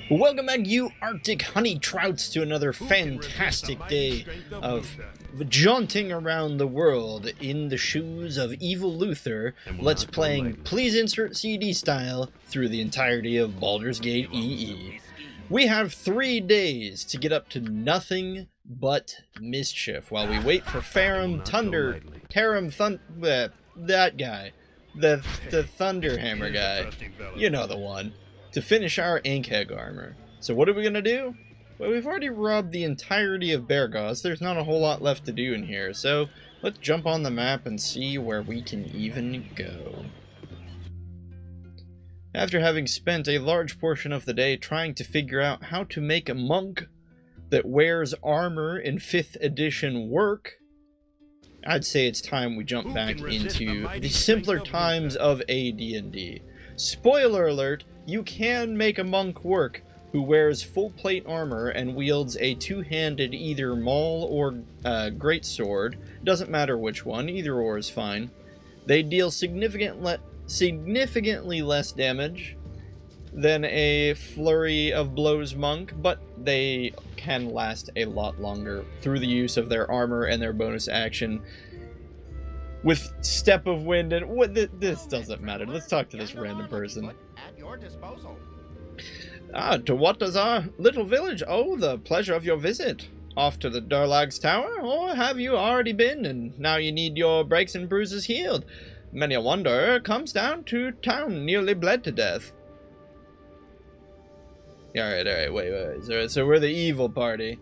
Welcome back, you Arctic honey trouts, to another fantastic day of jaunting around the world in the shoes of evil Luther. Let's playing Please Insert CD style through the entirety of Baldur's Gate EE. We have 3 days to get up to nothing but mischief while we wait for that guy, the Thunderhammer guy, you know the one, to finish our Inkhead armor. So what are we gonna do? Well, we've already robbed the entirety of Bergos. There's not a whole lot left to do in here, so let's jump on the map and see where we can even go. After having spent a large portion of the day trying to figure out how to make a monk that wears armor in 5th edition work, I'd say it's time we jump back into the simpler times of AD&D. Spoiler alert, you can make a monk work who wears full plate armor and wields a two-handed either maul or greatsword. Doesn't matter which one, either or is fine. They deal significantly less damage than a flurry of blows monk, but they can last a lot longer through the use of their armor and their bonus action with Step of Wind and what this doesn't matter. Let's talk to this random person. At your disposal. To what does our little village owe the pleasure of your visit? Off to the Darlag's Tower, or have you already been and now you need your breaks and bruises healed? Many a wanderer comes down to town nearly bled to death. Alright, wait. So we're the evil party.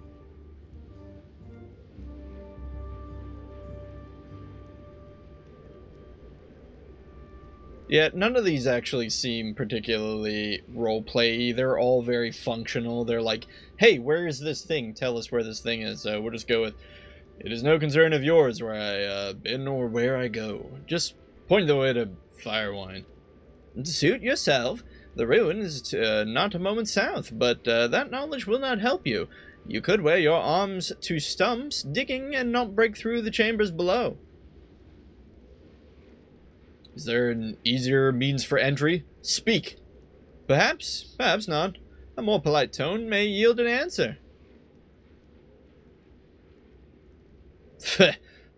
Yeah, none of these actually seem particularly roleplay. They're all very functional. They're like, hey, where is this thing? Tell us where this thing is. So we'll just go with, it is no concern of yours where I been or where I go. Just point the way to Firewine. Suit yourself. The ruin is not a moment south, but that knowledge will not help you. You could wear your arms to stumps, digging, and not break through the chambers below. Is there an easier means for entry? Speak. Perhaps not. A more polite tone may yield an answer.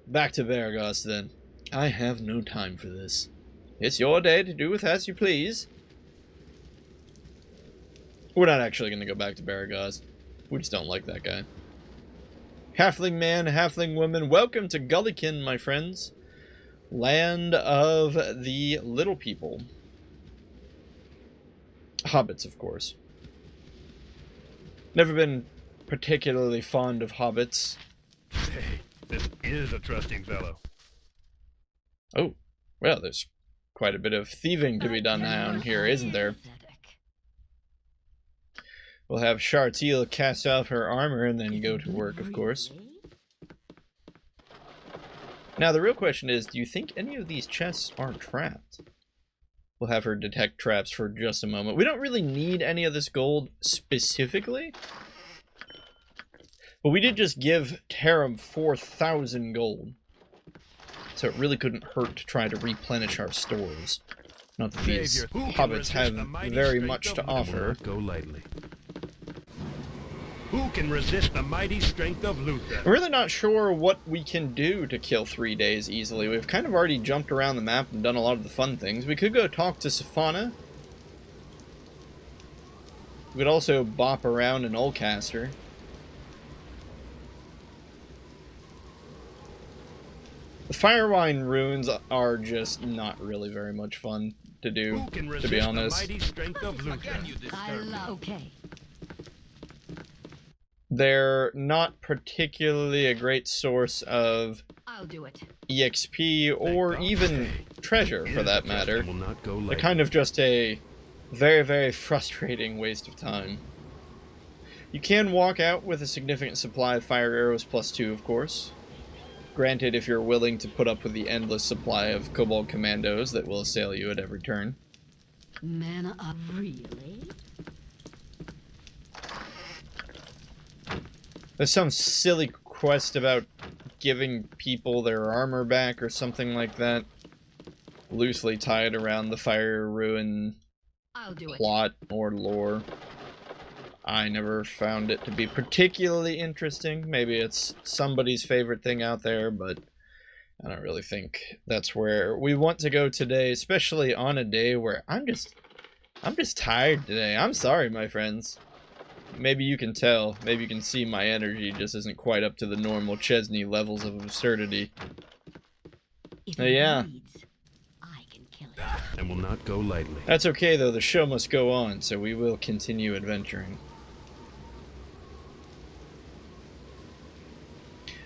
Back to Bergos, then. I have no time for this. It's your day to do with as you please. We're not actually going to go back to Bergos. We just don't like that guy. Halfling man, halfling woman, welcome to Gullikin, my friends. Land of the little people. Hobbits, of course. Never been particularly fond of hobbits. Hey, this is a trusting fellow. Oh, well, there's quite a bit of thieving to be done down here, isn't there? We'll have Shartil cast off her armor and then go to work, of course. Now, the real question is, do you think any of these chests are trapped? We'll have her detect traps for just a moment. We don't really need any of this gold specifically, but we did just give Tarim 4,000 gold, so it really couldn't hurt to try to replenish our stores. Not that these hobbits have very much to offer. Go lightly. Who can resist the mighty strength of Luther? I'm really not sure what we can do to kill 3 days easily. We've kind of already jumped around the map and done a lot of the fun things. We could go talk to Safana. We could also bop around in Ulcaster. The Firewine ruins are just not really very much fun to do, to be honest. The mighty strength of Luther? Okay. They're not particularly a great source of I'll do it. EXP or even treasure, for that matter. They're They're kind of just a very, very frustrating waste of time. You can walk out with a significant supply of fire arrows +2, of course. Granted, if you're willing to put up with the endless supply of kobold commandos that will assail you at every turn. Mana of really? There's some silly quest about giving people their armor back or something like that. Loosely tied around the Fire Ruin I'll do it. plot or lore. I never found it to be particularly interesting. Maybe it's somebody's favorite thing out there, but I don't really think that's where we want to go today, especially on a day where I'm just tired today. I'm sorry, my friends. Maybe you can tell. Maybe you can see my energy just isn't quite up to the normal Chezni levels of absurdity. If Yeah. it bleeds, I can kill it. And will not go lightly. That's okay, though. The show must go on, so we will continue adventuring.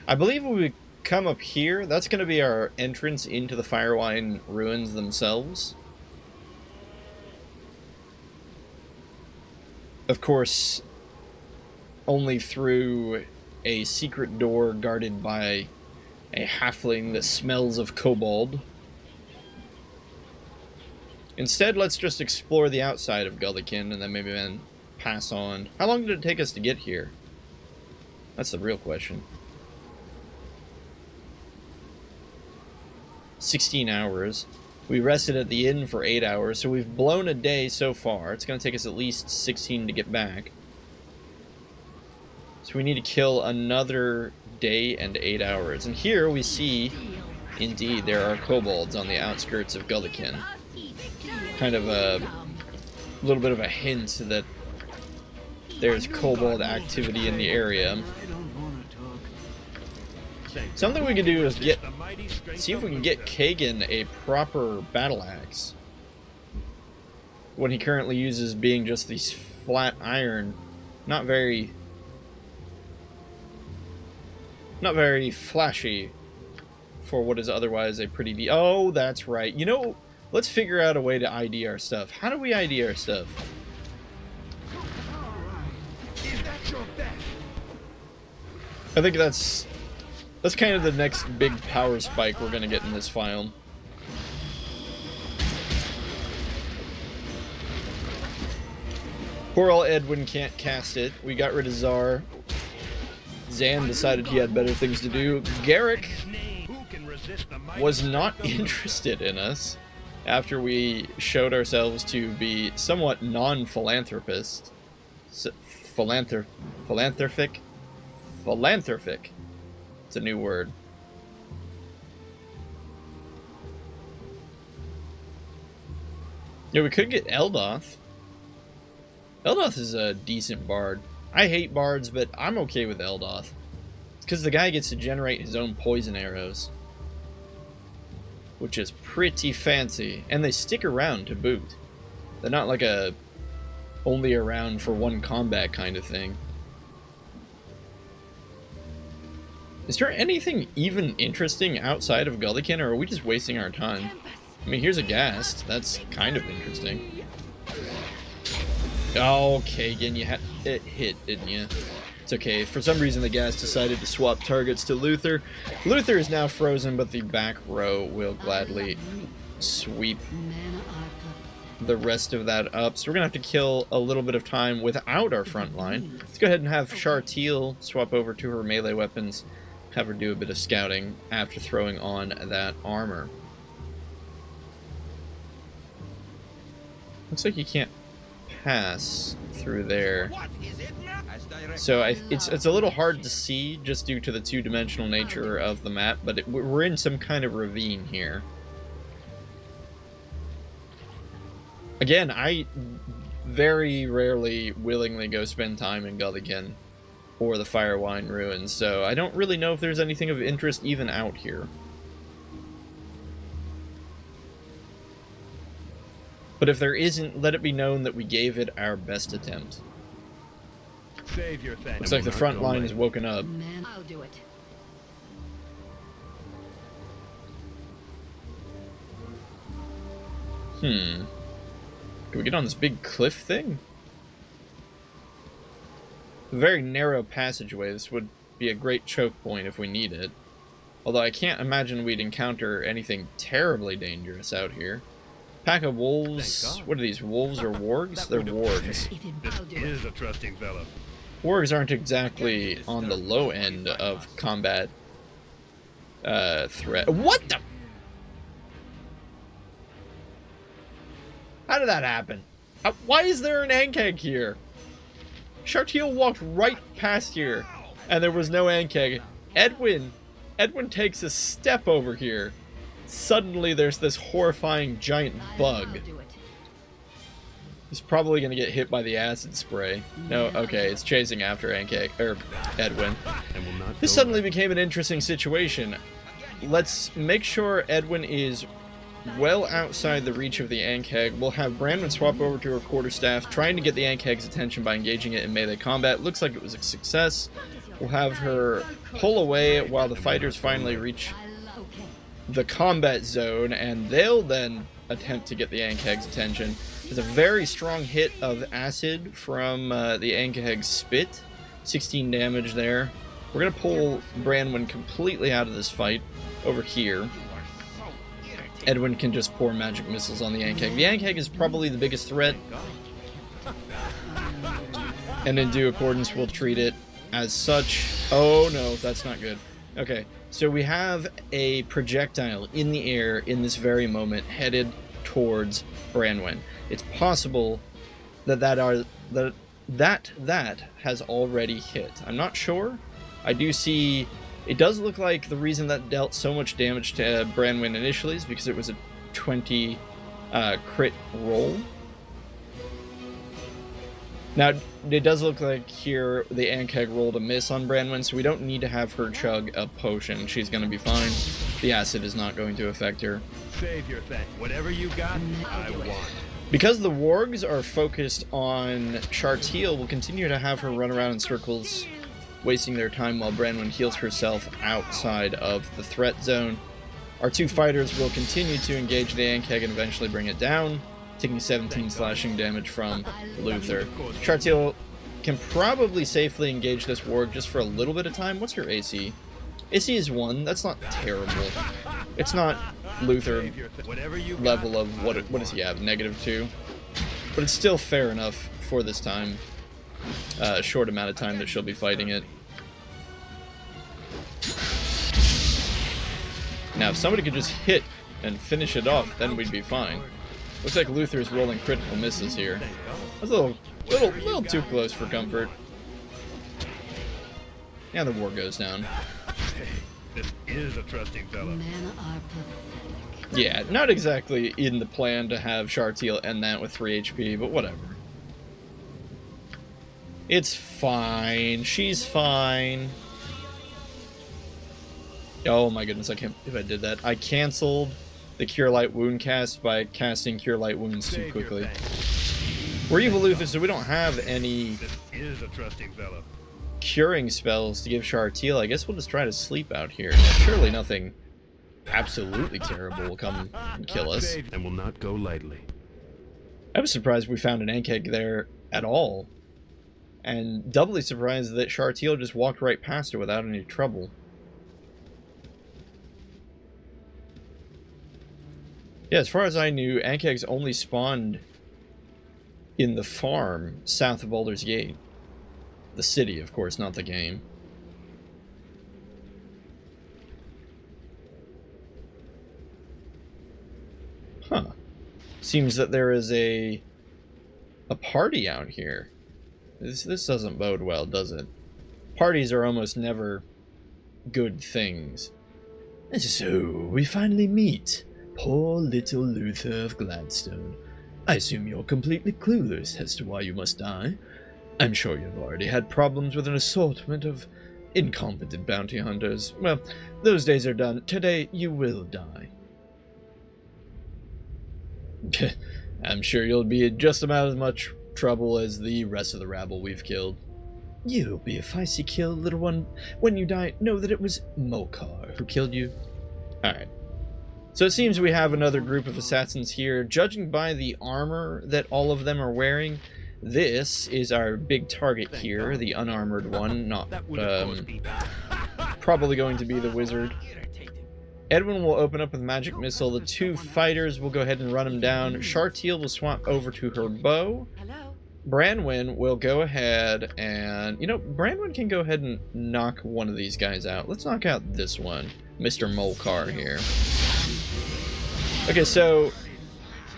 I believe when we come up here, that's going to be our entrance into the Firewine ruins themselves. Of course, only through a secret door guarded by a halfling that smells of kobold. Instead, let's just explore the outside of Gullikin and then maybe then pass on. How long did it take us to get here? That's the real question. 16 hours. We rested at the inn for 8 hours, so we've blown a day so far. It's going to take us at least 16 to get back. So we need to kill another day and 8 hours. And here we see, indeed, there are kobolds on the outskirts of Gullikin. Kind of a little bit of a hint that there's kobold activity in the area. Something we can do is see if we can get Kagan a proper battle axe. What he currently uses being just these flat iron, not very flashy for what is otherwise a pretty oh, that's right. You know, let's figure out a way to ID our stuff. How do we ID our stuff? I think that's kind of the next big power spike we're gonna get in this file. Poor old Edwin can't cast it. We got rid of Czar. Zan decided he had better things to do. Garrick was not interested in us after we showed ourselves to be somewhat non-philanthropist. Philanthropic? Philanthropic. It's a new word. Yeah, we could get Eldoth. Eldoth is a decent bard. I hate bards, but I'm okay with Eldoth. It's because the guy gets to generate his own poison arrows. Which is pretty fancy. And they stick around to boot. They're not like a only around for one combat kind of thing. Is there anything even interesting outside of Gullikin, or are we just wasting our time? I mean, here's a ghast. That's kind of interesting. Oh, Kagan, you had it hit, didn't you? It's okay. For some reason, the ghast decided to swap targets to Luther. Luther is now frozen, but the back row will gladly sweep the rest of that up. So we're going to have to kill a little bit of time without our front line. Let's go ahead and have Chartil swap over to her melee weapons. Have her do a bit of scouting after throwing on that armor. Looks like you can't pass through there. So it's a little hard to see just due to the two-dimensional nature of the map, but we're in some kind of ravine here. Again, I very rarely willingly go spend time in Gullikin or the Firewine Ruins, so I don't really know if there's anything of interest even out here. But if there isn't, let it be known that we gave it our best attempt. Save your thing. Looks like the front line is woken up. Man, I'll do it. Can we get on this big cliff thing? A very narrow passageway. This would be a great choke point if we need it. Although I can't imagine we'd encounter anything terribly dangerous out here. Pack of wolves. What are these, wolves or wargs? They're wargs. This is a trusting fellow. Wargs aren't exactly on the low end of combat threat. What the? How did that happen? Why is there an Ankeg here? Shartiel walked right past here, and there was no Ankeg. Edwin takes a step over here. Suddenly, there's this horrifying giant bug. I'll do it. He's probably going to get hit by the acid spray. No, okay, it's chasing after Ankeg, or Edwin. And will not This go suddenly became an interesting situation. Let's make sure Edwin is well outside the reach of the Ankeg. We'll have Brandon swap over to her quarterstaff, trying to get the Ankeg's attention by engaging it in melee combat. Looks like it was a success. We'll have her pull away while the fighters finally reach Okay. the combat zone, and they'll then attempt to get the Ankeg's attention. There's a very strong hit of acid from the Ankeg's spit. 16 damage there. We're going to pull Branwyn completely out of this fight over here. Edwin can just pour magic missiles on the Ankeg. The Ankeg is probably the biggest threat, and in due accordance we'll treat it as such. Oh no, that's not good. Okay, so we have a projectile in the air in this very moment headed towards Branwyn. It's possible that that has already hit. I'm not sure. I do see. It does look like the reason that dealt so much damage to Branwyn initially is because it was a 20 crit roll. Now, it does look like here the Ankeg rolled a miss on Branwyn, so we don't need to have her chug a potion. She's going to be fine. The acid is not going to affect her. Save your thing. Whatever you got, I want. Because the wargs are focused on Shartiel, we'll continue to have her run around in circles, wasting their time while Branwyn heals herself outside of the threat zone. Our two fighters will continue to engage the Ankeg and eventually bring it down, taking 17 slashing damage from Luther. Shartiel can probably safely engage this warg just for a little bit of time. What's her AC? AC is 1. That's not terrible. It's not Luther level of, what does he have? -2? But it's still fair enough for this time. Short amount of time that she'll be fighting it. Now, if somebody could just hit and finish it off, then we'd be fine. Looks like Luther's rolling critical misses here. That's a little too close for comfort. Yeah, the war goes down. This is a trusting fellow. Men are pathetic. Yeah, not exactly in the plan to have Shartiel end that with 3 HP, but whatever. It's fine. She's fine. Oh my goodness, I can't believe I did that. I canceled the Cure Light Wound cast by casting Cure Light Wounds too quickly. We're evil Luther, so we don't have any This is a trusting fellow. curing spells to give Shartiel. I guess we'll just try to sleep out here. Surely nothing absolutely terrible will come and kill us. And will not go lightly. I was surprised we found an Ankeg there at all. And doubly surprised that Shartiel just walked right past her without any trouble. Yeah, as far as I knew, Ankegs only spawned in the farm south of Baldur's Gate. The city, of course, not the game. Huh. Seems that there is a party out here. This doesn't bode well, does it? Parties are almost never good things. So, we finally meet. Poor little Luther of Gladstone. I assume you're completely clueless as to why you must die. I'm sure you've already had problems with an assortment of incompetent bounty hunters. Well, those days are done. Today, you will die. I'm sure you'll be in just about as much trouble as the rest of the rabble we've killed. You'll be a feisty kill, little one. When you die, know that it was Molkar who killed you. Alright. So it seems we have another group of assassins here. Judging by the armor that all of them are wearing, this is our big target here, the unarmored one, not probably going to be the wizard. Edwin will open up with magic missile. The two fighters will go ahead and run him down. Shartiel will swap over to her bow. Hello? Branwyn will go ahead and, Branwyn can go ahead and knock one of these guys out. Let's knock out this one, Mr. Molkar here. Okay, so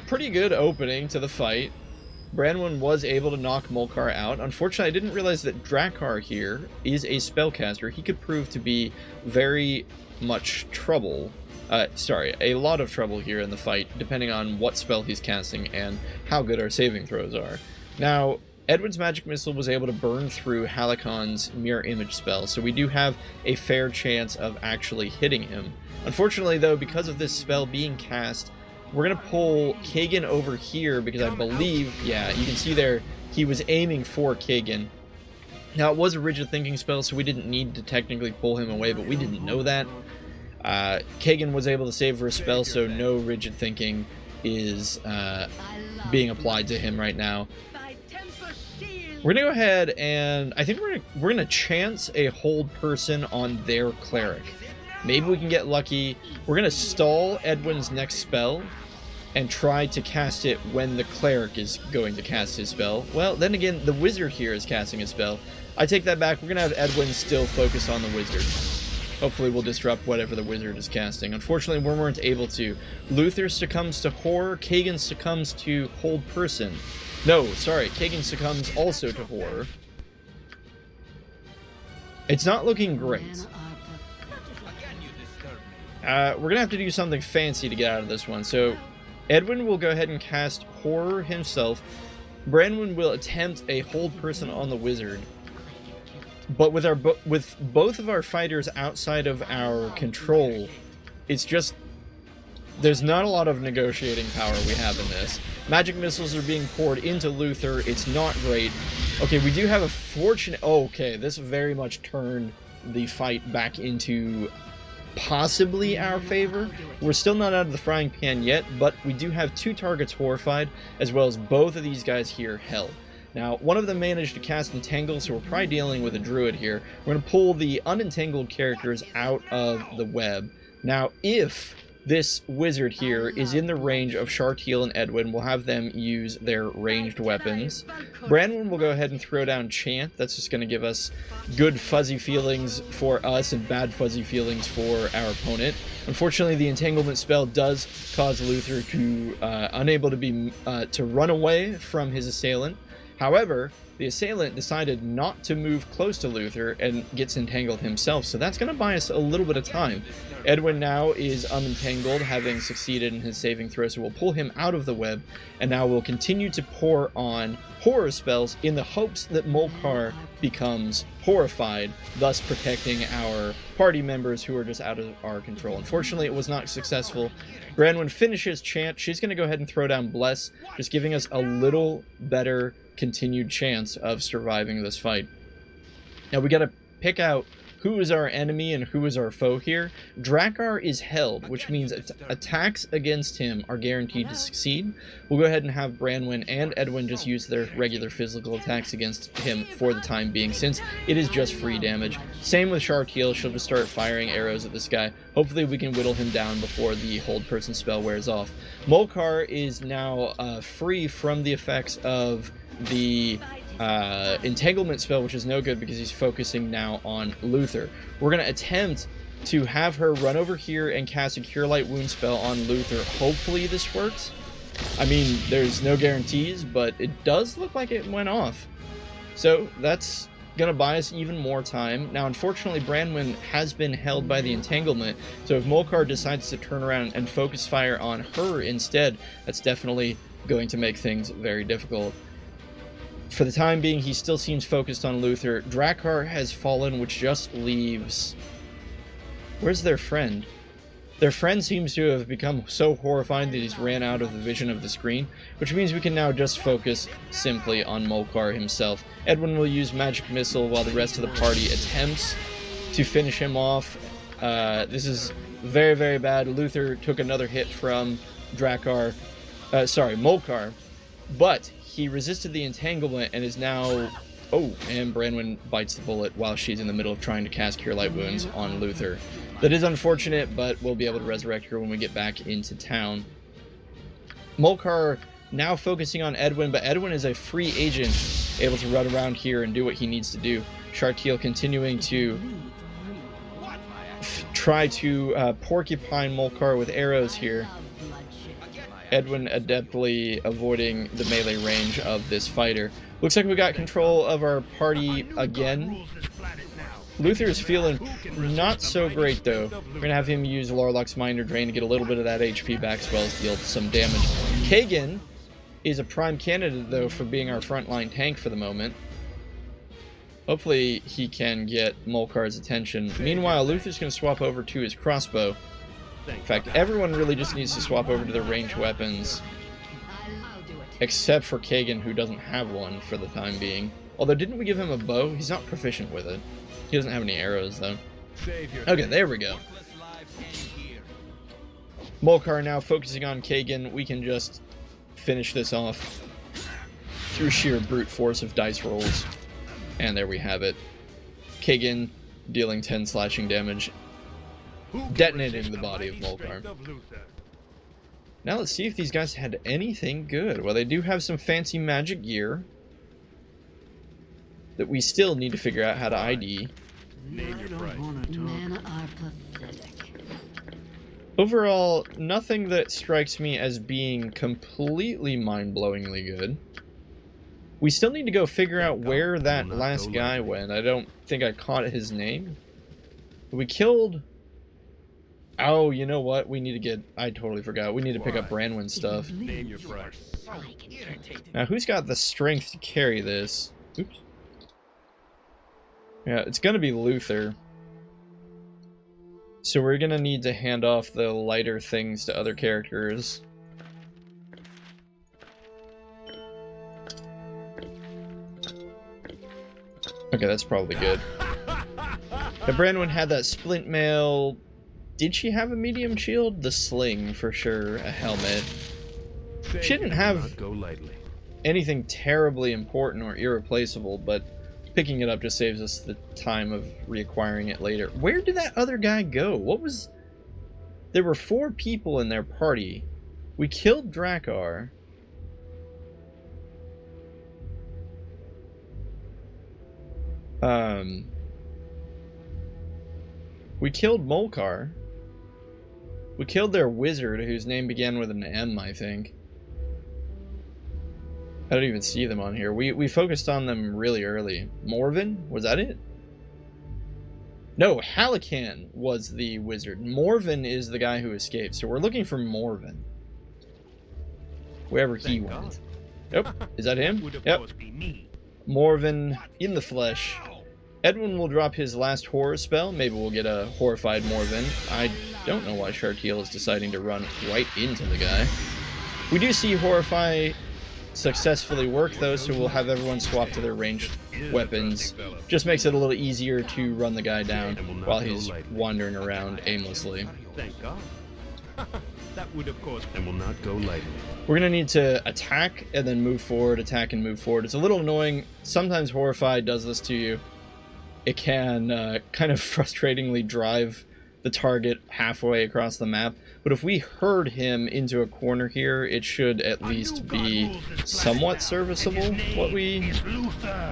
pretty good opening to the fight. Branwen was able to knock Molkar out. Unfortunately, I didn't realize that Drakkar here is a spellcaster. He could prove to be very much trouble. A lot of trouble here in the fight, depending on what spell he's casting and how good our saving throws are. Now, Edwin's Magic Missile was able to burn through Halakon's Mirror Image spell, so we do have a fair chance of actually hitting him. Unfortunately, though, because of this spell being cast, we're going to pull Kagan over here because I believe, yeah, you can see there, he was aiming for Kagan. Now, it was a Rigid Thinking spell, so we didn't need to technically pull him away, but we didn't know that. Kagan was able to save her spell, so no Rigid Thinking is being applied to him right now. We're going to go ahead and I think we're going to chance a hold person on their cleric. Maybe we can get lucky. We're going to stall Edwin's next spell and try to cast it when the cleric is going to cast his spell. Well, then again, the wizard here is casting a spell. I take that back. We're going to have Edwin still focus on the wizard. Hopefully we'll disrupt whatever the wizard is casting. Unfortunately, we weren't able to. Luther succumbs to horror. Kagan succumbs to hold person. No, sorry. Kagan succumbs also to horror. It's not looking great. We're going to have to do something fancy to get out of this one. So Edwin will go ahead and cast horror himself. Branwen will attempt a hold person on the wizard. But with both of our fighters outside of our control, it's just... there's not a lot of negotiating power we have in this. Magic missiles are being poured into Luther. It's not great. Okay, we do have a fortunate... oh, okay, this very much turned the fight back into possibly our favor. We're still not out of the frying pan yet, but we do have 2 targets horrified, as well as both of these guys here held. Now, one of them managed to cast Entangle, so we're probably dealing with a druid here. We're going to pull the unentangled characters out of the web. Now, if this wizard here is in the range of Shartiel and Edwin, we'll have them use their ranged weapons. Branwen will go ahead and throw down Chant. That's just going to give us good fuzzy feelings for us and bad fuzzy feelings for our opponent. Unfortunately, the entanglement spell does cause Luther to unable to be to run away from his assailant. However, the assailant decided not to move close to Luther and gets entangled himself, so that's going to buy us a little bit of time. Edwin now is unentangled, having succeeded in his saving throw, so we'll pull him out of the web, and now we'll continue to pour on horror spells in the hopes that Molkar becomes horrified, thus protecting our party members who are just out of our control. Unfortunately, it was not successful. Branwen finishes Chant. She's going to go ahead and throw down Bless, just giving us a little better continued chance of surviving this fight. Now we got to pick out who is our enemy and who is our foe here. Drakkar is held, which means attacks against him are guaranteed to succeed. We'll go ahead and have Branwen and Edwin just use their regular physical attacks against him for the time being, since it is just free damage. Same with Shartiel. She'll just start firing arrows at this guy. Hopefully we can whittle him down before the hold person spell wears off. Molkar is now free from the effects of the entanglement spell, which is no good because he's focusing now on Luther. We're going to attempt to have her run over here and cast a Cure Light Wound spell on Luther. Hopefully this works. I mean, there's no guarantees, but it does look like it went off. So that's going to buy us even more time. Now, unfortunately, Branwen has been held by the entanglement, so if Molkar decides to turn around and focus fire on her instead, that's definitely going to make things very difficult. For the time being, he still seems focused on Luther. Drakkar has fallen, which just leaves... where's their friend? Their friend seems to have become so horrified that he's ran out of the vision of the screen, which means we can now just focus simply on Molkar himself. Edwin will use Magic Missile while the rest of the party attempts to finish him off. This is very, very bad. Luther took another hit from Molkar, but he resisted the entanglement and is now... oh, and Branwen bites the bullet while she's in the middle of trying to cast Cure Light Wounds on Luther. That is unfortunate, but we'll be able to resurrect her when we get back into town. Molkar now focusing on Edwin, but Edwin is a free agent, able to run around here and do what he needs to do. Shartiel continuing to try to porcupine Molkar with arrows here. Edwin adeptly avoiding the melee range of this fighter. Looks like we got control of our party again. Luther's feeling not so great though. We're gonna have him use Larlock's Minor Drain to get a little bit of that HP back, as well as deal some damage. Kagan is a prime candidate though for being our frontline tank for the moment. Hopefully he can get Molkar's attention. Meanwhile, Luther's gonna swap over to his crossbow. In fact, everyone really just needs to swap over to their ranged weapons, except for Kagan, who doesn't have one for the time being. Although, didn't we give him a bow? He's not proficient with it. He doesn't have any arrows, though. Okay, there we go. Molkar now focusing on Kagan. We can just finish this off through sheer brute force of dice rolls. And there we have it. Kagan dealing 10 slashing damage, detonating the body of Molkar. Now let's see if these guys had anything good. Well, they do have some fancy magic gear that we still need to figure out how to ID. Name your price. Men are pathetic. Overall, nothing that strikes me as being completely mind-blowingly good. We still need to go figure out where that last guy went. I don't think I caught his name. We killed... Oh, you know what? We need to get... I totally forgot. We need to pick up Branwen's stuff. Name your price. Now, who's got the strength to carry this? Oops. Yeah, it's gonna be Luther. So we're gonna need to hand off the lighter things to other characters. Okay, that's probably good. Now, Branwen had that splint mail. Did she have a medium shield? The sling, for sure. A helmet. She didn't have anything terribly important or irreplaceable, but picking it up just saves us the time of reacquiring it later. Where did that other guy go? What was... There were 4 people in their party. We killed Drakkar. We killed Molkar. We killed their wizard, whose name began with an M, I think. I don't even see them on here. We focused on them really early. Morven? Was that it? No, Halakan was the wizard. Morven is the guy who escaped. So we're looking for Morven. Wherever he went. Yep. Is that him? Yep. Morven in the flesh. Edwin will drop his last horror spell. Maybe we'll get a horrified Morven. I don't know why Shartiel is deciding to run right into the guy. We do see Horrify successfully work though, so we'll have everyone swap to their ranged weapons. Just makes it a little easier to run the guy down while he's wandering around aimlessly. Thank God. That would of course and will not go lightly. We're gonna need to attack and then move forward, attack and move forward. It's a little annoying. Sometimes Horrify does this to you. It can kind of frustratingly drive the target halfway across the map. But if we herd him into a corner here, it should at least be somewhat serviceable, what we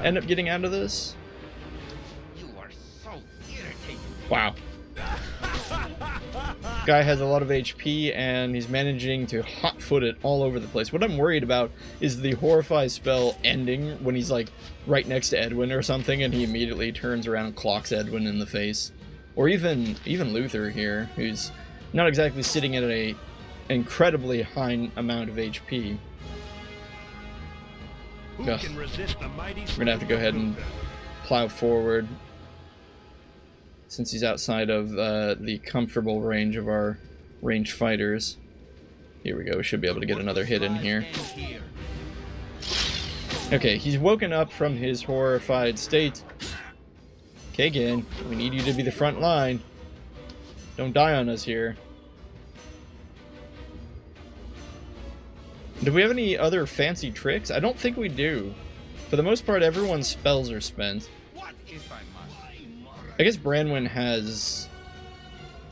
end up getting out of this. Wow. Guy has a lot of HP, and he's managing to hot-foot it all over the place. What I'm worried about is the Horrify spell ending when he's, like, right next to Edwin or something, and he immediately turns around and clocks Edwin in the face. Or even Luther here, who's not exactly sitting at an incredibly high amount of HP. Ugh. We're gonna have to go ahead and plow forward, since he's outside of the comfortable range of our ranged fighters. Here we go, we should be able to get another hit in here. Okay, he's woken up from his horrified state. Kagan, we need you to be the front line. Don't die on us here. Do we have any other fancy tricks? I don't think we do. For the most part, everyone's spells are spent. I guess Branwen has...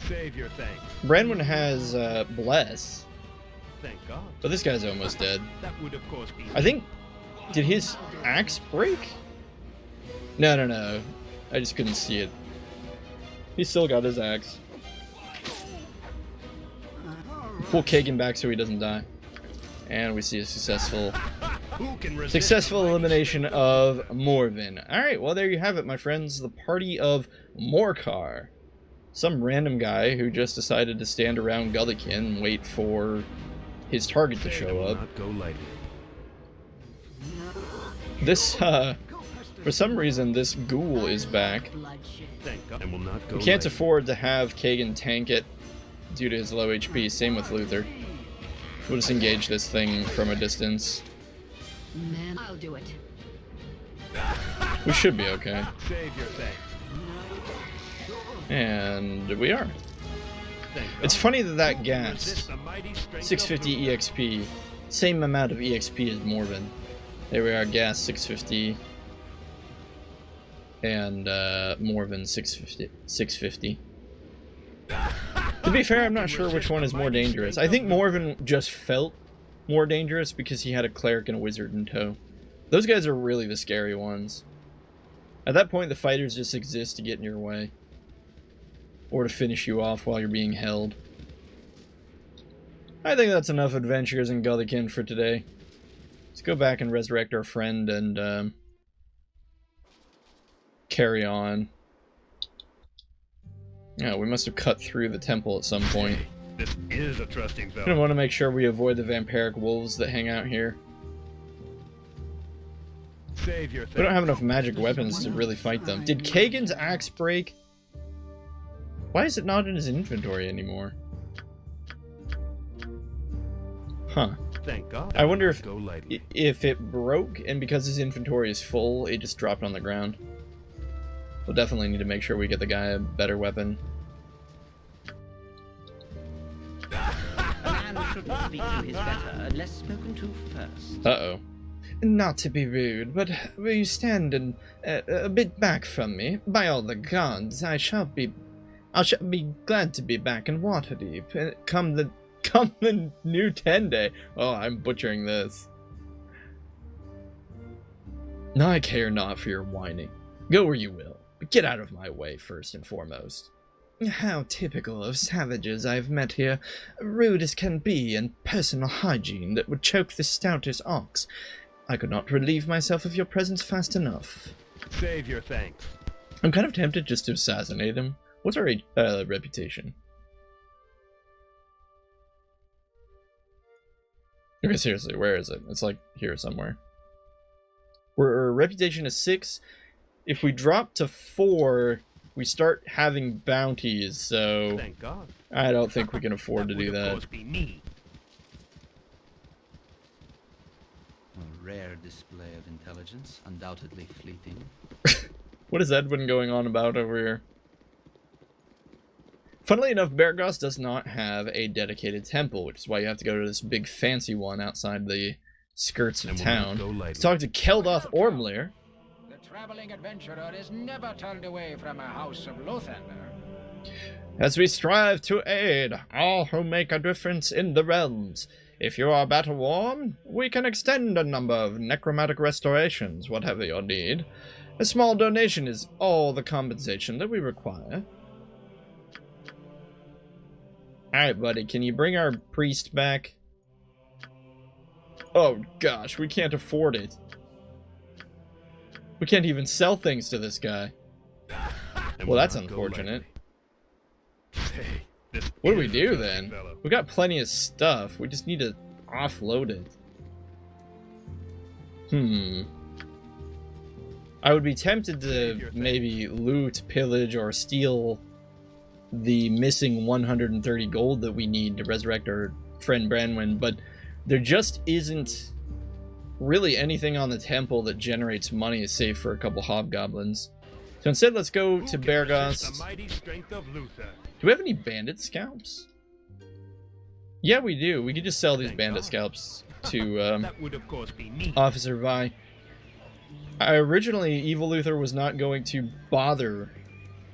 Save your thanks. Branwen has Bless. Thank God. But this guy's almost dead. That would of course be I think... Did his axe break? No. I just couldn't see it. He's still got his axe. Pull Kagan back so he doesn't die. And we see a successful Who can resist Successful the mighty elimination strength of Morven. Alright, well there you have it, my friends. The party of Morcar. Some random guy who just decided to stand around Gullikin and wait for his target to Say they show will up. not go lightly. This, for some reason, this ghoul is back. Bloodshed. Thank God. And will not go We can't lightly. afford to have Kagan tank it due to his low HP. Same with Luther. We'll just engage this thing from a distance. Man, I'll do it. We should be okay. Save your thanks. And we are. Thank It's God. funny that that Who can gas, resist the mighty strength of 650 Luther? EXP, same amount of EXP as Morven. There we are, gas 650. And Morven 650. To be fair, I'm not sure which one is more dangerous. I think Morven just felt more dangerous because he had a cleric and a wizard in tow. Those guys are really the scary ones. At that point, the fighters just exist to get in your way. Or to finish you off while you're being held. I think that's enough adventures in Gullikin for today. Let's go back and resurrect our friend and carry on. Yeah, we must have cut through the temple at some point. This is a trusting I'm gonna fellow. want to make sure we avoid the vampiric wolves that hang out here. Save your We don't thanks. have enough magic weapons to really fight them. Did Kagan's axe break? Why is it not in his inventory anymore? Huh. Thank God. I wonder Go lightly. if it broke, and because his inventory is full, it just dropped on the ground. We'll definitely need to make sure we get the guy a better weapon. A man shouldn't speak to his better unless spoken to first. Uh-oh. Not to be rude, but will you stand a bit back from me? By all the gods, I shall be glad to be back in Waterdeep. Come the new 10 day. Oh, I'm butchering this. I care not for your whining. Go where you will, but get out of my way first and foremost. How typical of savages I've met here, rude as can be, and personal hygiene that would choke the stoutest ox. I could not relieve myself of your presence fast enough. Save your thanks. I'm kind of tempted just to assassinate him. What's our reputation? Okay, seriously, where is it? It's like here somewhere. Our reputation is 6. If we drop to 4, we start having bounties, so Thank God. I don't think we can afford to would, do of that. course, be me. A rare display of intelligence, undoubtedly fleeting. What is Edwin going on about over here? Funnily enough, Bergos does not have a dedicated temple, which is why you have to go to this big fancy one outside the skirts of And will not town. go lightly. Let's talk to Keldoth Ormlir. The traveling adventurer is never turned away from a house of Lothander. As we strive to aid all who make a difference in the realms. If you are battle worn, we can extend a number of necromantic restorations, whatever your need. A small donation is all the compensation that we require. Alright, buddy, can you bring our priest back? Oh gosh, we can't afford it. We can't even sell things to this guy. And Well, will that's not go unfortunate. lightly. Hey, this What do we is a do trusting then? fellow. We got plenty of stuff. We just need to offload it. I would be tempted to maybe loot, pillage, or steal the missing 130 gold that we need to resurrect our friend Branwen, but there just isn't really anything on the temple that generates money save for a couple hobgoblins. So instead, let's go Who to can resist Bergos. the mighty strength of Luther? Do we have any bandit scalps? Yeah, we do. We could just sell these Thank bandit God. scalps to That would, of course, be me. Officer Vi. Originally, Evil Luther was not going to bother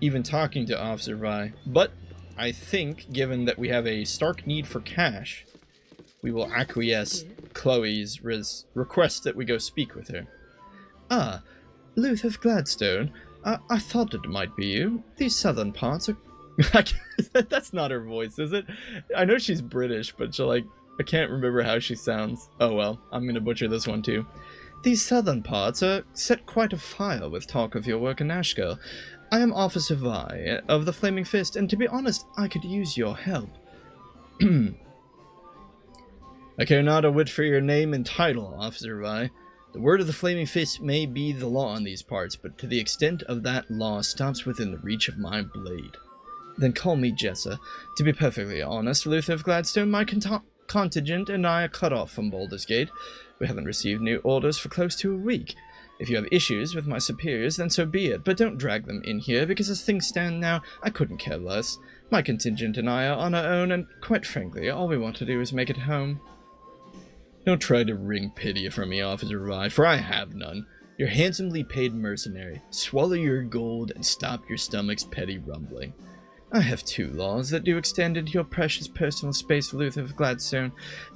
even talking to Officer Vi, but I think, given that we have a stark need for cash, we will acquiesce Chloe's request that we go speak with her. Ah, Luther of Gladstone. I thought it might be you. These southern parts are... That's not her voice, is it? I know she's British, but she, like, I can't remember how she sounds. Oh well, I'm gonna butcher this one too. These southern parts are set quite afire with talk of your work in Ashgirl. I am Officer Vi of the Flaming Fist, and to be honest, I could use your help. I care not a whit for your name and title, Officer Vi. The word of the Flaming Fist may be the law in these parts, but to the extent of that law stops within the reach of my blade. Then call me Jessa. To be perfectly honest, Luther of Gladstone, my contingent and I are cut off from Baldur's Gate. We haven't received new orders for close to a week. If you have issues with my superiors, then so be it, but don't drag them in here, because as things stand now, I couldn't care less. My contingent and I are on our own, and quite frankly, all we want to do is make it home. Don't try to wring pity from me, Officer Vi, for I have none. You're handsomely paid mercenary. Swallow your gold and stop your stomach's petty rumbling. I have 2 laws that do extend into your precious personal space, Luther of Gladstone.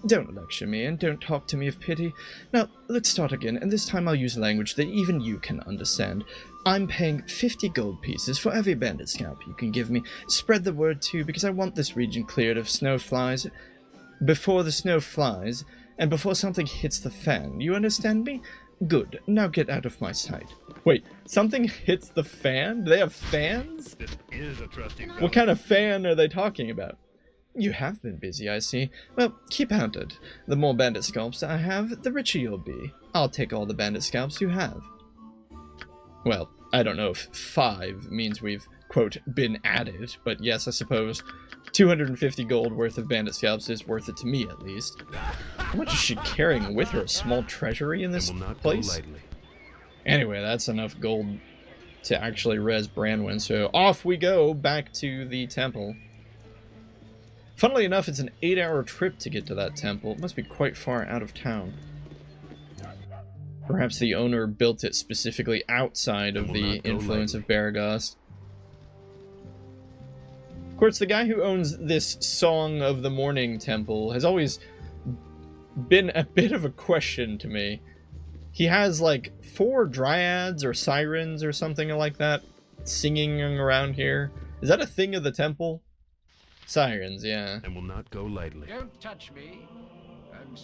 Don't lecture me, and don't talk to me of pity. Now, let's start again, and this time I'll use language that even you can understand. I'm paying 50 gold pieces for every bandit scalp you can give me. Spread the word, too, because I want this region cleared of snowflies before the snow flies, and before something hits the fan. You understand me? Good. Now get out of my sight. Wait, something hits the fan? Do they have fans? This is a trusty fellow. What kind of fan are they talking about? You have been busy, I see. Well, keep at it. The more bandit scalps I have, the richer you'll be. I'll take all the bandit scalps you have. Well, I don't know if 5 means we've, quote, been at it, but yes, I suppose 250 gold worth of bandit scalps is worth it to me, at least. How much is she carrying with her? A small treasury in this place? Anyway, that's enough gold to actually res Branwen, so off we go back to the temple. Funnily enough, it's an 8-hour trip to get to that temple. It must be quite far out of town. Perhaps the owner built it specifically outside of the influence of Baragast. Of course, the guy who owns this Song of the Morning temple has always been a bit of a question to me. He has like 4 dryads or sirens or something like that singing around here. Is that a thing of the temple? Sirens, yeah. And will not go lightly. Don't touch me.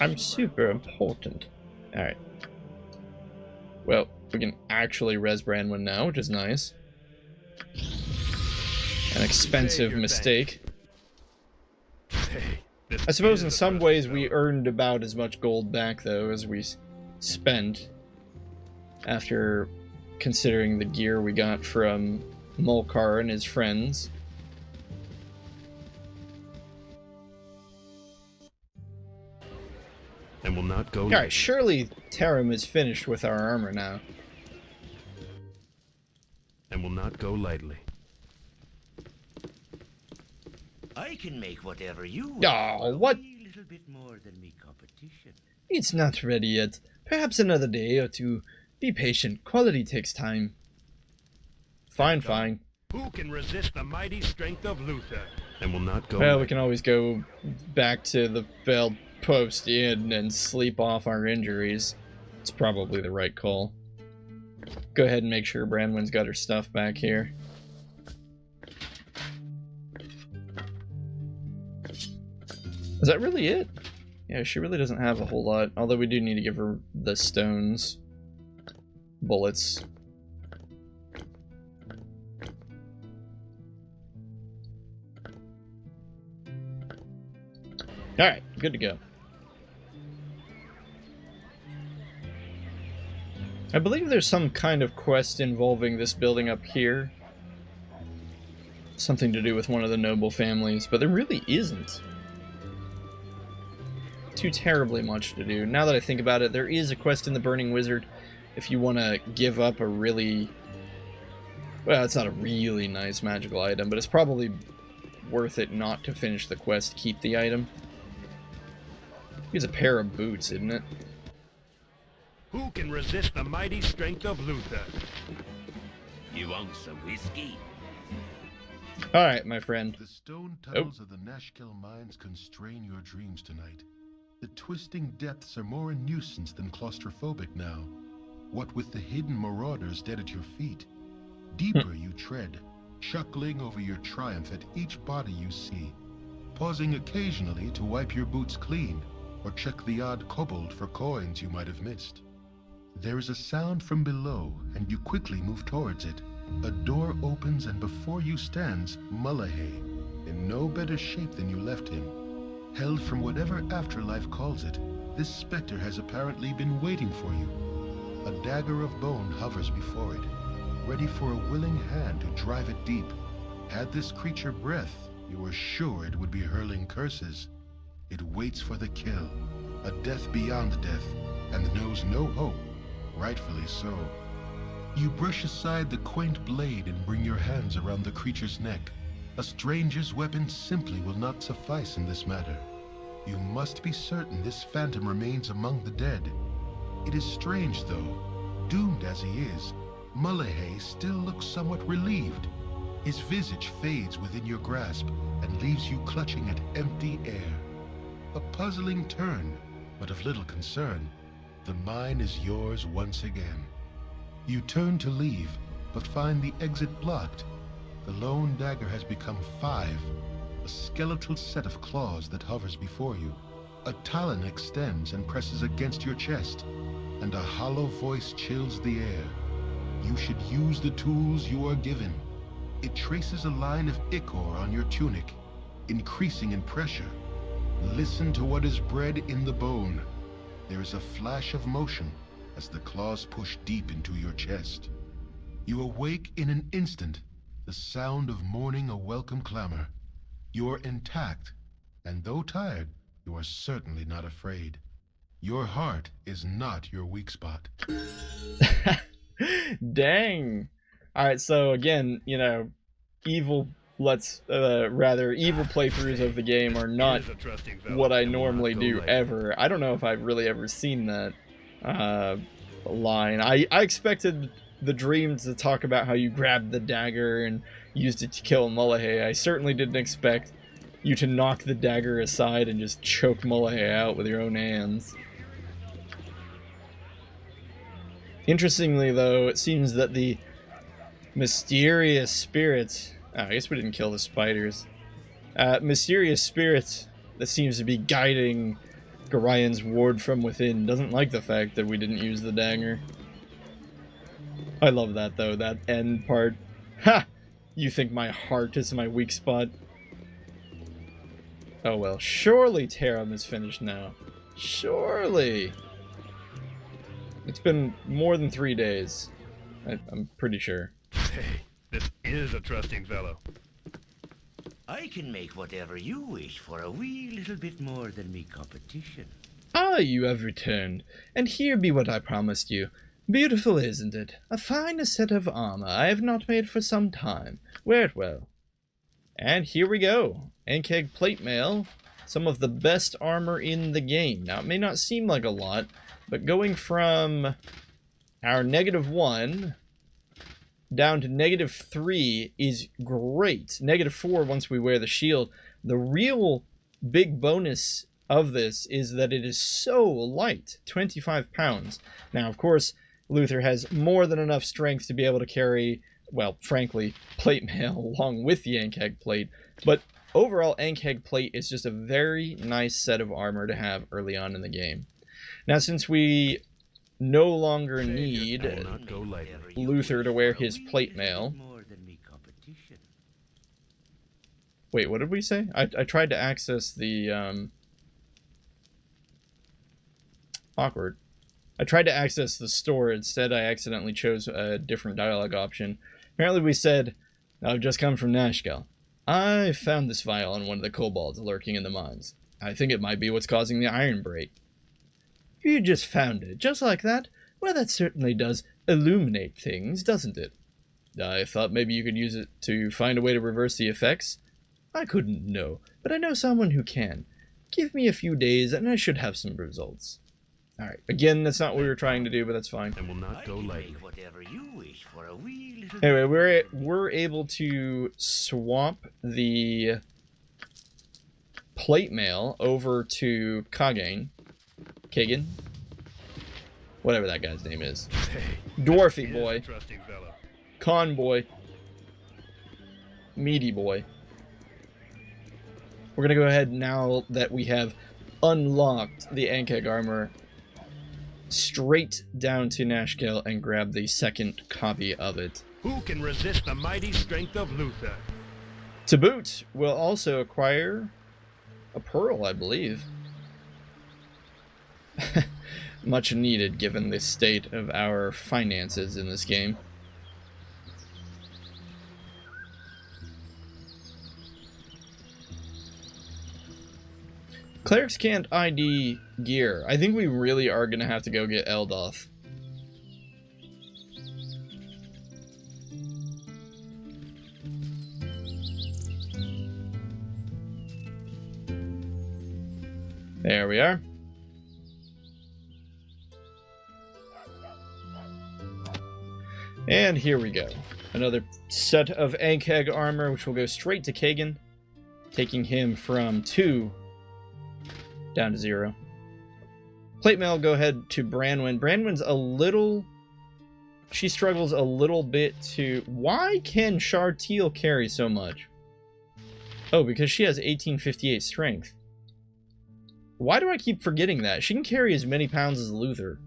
I'm super important. Alright. Well, we can actually res Branwen now, which is nice. An expensive mistake. Hey, I suppose in some ways we earned about as much gold back, though, as we spent after considering the gear we got from Molkar and his friends. And will not go. Alright, surely Tarim is finished with our armor now. And will not go lightly. I can make whatever you Oh, what? A little bit more than me competition. It's not ready yet. Perhaps another day or two. Be patient. Quality takes time. Fine, fine. Who can resist the mighty strength of Luther? And will not go. Well, we can always go back to the Veld Post Inn and sleep off our injuries. It's probably the right call. Go ahead and make sure Branwen's got her stuff back here. Is that really it? Yeah, she really doesn't have a whole lot. Although we do need to give her the stones. Bullets. Alright, good to go. I believe there's some kind of quest involving this building up here. Something to do with one of the noble families, but there really isn't too terribly much to do. Now that I think about it, there is a quest in the Burning Wizard if you want to give up a really... Well, it's not a really nice magical item, but it's probably worth it not to finish the quest, keep the item. It's a pair of boots, isn't it? Who can resist the mighty strength of Luther? You want some whiskey? Alright, my friend. The stone tunnels of the Nashkel mines constrain your dreams tonight. The twisting depths are more a nuisance than claustrophobic now. What with the hidden marauders dead at your feet. Deeper you tread, chuckling over your triumph at each body you see, pausing occasionally to wipe your boots clean. or check the odd kobold for coins you might have missed. There is a sound from below, and you quickly move towards it. A door opens, and before you stands Wahahaha, in no better shape than you left him. Held from whatever afterlife calls it, this specter has apparently been waiting for you. A dagger of bone hovers before it, ready for a willing hand to drive it deep. Had this creature breath, you were sure it would be hurling curses. It waits for the kill, a death beyond death, and knows no hope, rightfully so. You brush aside the quaint blade and bring your hands around the creature's neck. A stranger's weapon simply will not suffice in this matter. You must be certain this phantom remains among the dead. It is strange, though. Doomed as he is, Wahahaha still looks somewhat relieved. His visage fades within your grasp and leaves you clutching at empty air. A puzzling turn, but of little concern. The mine is yours once again. You turn to leave, but find the exit blocked. The lone dagger has become 5, a skeletal set of claws that hovers before you. A talon extends and presses against your chest, and a hollow voice chills the air. You should use the tools you are given. It traces a line of ichor on your tunic, increasing in pressure. Listen to what is bred in the bone. There is a flash of motion as the claws push deep into your chest. You awake in an instant, the sound of mourning a welcome clamor. You are intact, and though tired, you are certainly not afraid. Your heart is not your weak spot. Dang. Alright, so again, you know, evil playthroughs of the game are not what I normally do ever. I don't know if I've really ever seen that line. I expected the dream to talk about how you grabbed the dagger and used it to kill Wahahaha. I certainly didn't expect you to knock the dagger aside and just choke Wahahaha out with your own hands. Interestingly, though, it seems that the mysterious spirits... Oh, I guess we didn't kill the spiders. Mysterious spirit that seems to be guiding Garion's ward from within doesn't like the fact that we didn't use the dagger. I love that, though, that end part. Ha! You think my heart is my weak spot? Oh well, surely Taram is finished now. Surely! It's been more than 3 days. I'm pretty sure. Hey, this is a trusting fellow. I can make whatever you wish for a wee little bit more than me competition. Ah, you have returned, and here be what I promised you. Beautiful, isn't it? A fine set of armor I have not made for some time. Wear it well. And here we go. Ankeg plate mail. Some of the best armor in the game. Now, it may not seem like a lot, but going from our -1 down to -3 is great. -4 once we wear the shield. The real big bonus of this is that it is so light, 25 pounds. Now, of course, Luther has more than enough strength to be able to carry, well, frankly, plate mail along with the Ankeg plate, but overall, Ankeg plate is just a very nice set of armor to have early on in the game. Now, since we no longer need Luther to wear his plate mail... Wait, what did we say? I tried to access the, Awkward. I tried to access the store. Instead, I accidentally chose a different dialogue option. Apparently, we said, I've just come from Nashkel. I found this vial on one of the kobolds lurking in the mines. I think it might be what's causing the iron break. You just found it, just like that? Well, that certainly does illuminate things, doesn't it? I thought maybe you could use it to find a way to reverse the effects. I couldn't know, but I know someone who can. Give me a few days and I should have some results. Alright, again, that's not what we were trying to do, but that's fine. And will not go lightly. Anyway, we're able to swap the plate mail over to Kagan, whatever that guy's name is. Hey, Dwarfy boy, trusting fellow. con boy, meaty boy. We're gonna go ahead now that we have unlocked the Ankeg armor straight down to Nashkel and grabbed the second copy of it. Who can resist the mighty strength of Luther? To boot, we'll also acquire a pearl, I believe. Much needed given the state of our finances in this game. Clerics can't ID gear. I think we really are going to have to go get Eldoth. There we are. And here we go. Another set of Ankeg armor, which will go straight to Kagan, taking him from 2 down to 0. Plate mail, go ahead to Branwen. Branwen's a little... She struggles a little bit to... Why can Shartil carry so much? Oh, because she has 1858 strength. Why do I keep forgetting that? She can carry as many pounds as Luther.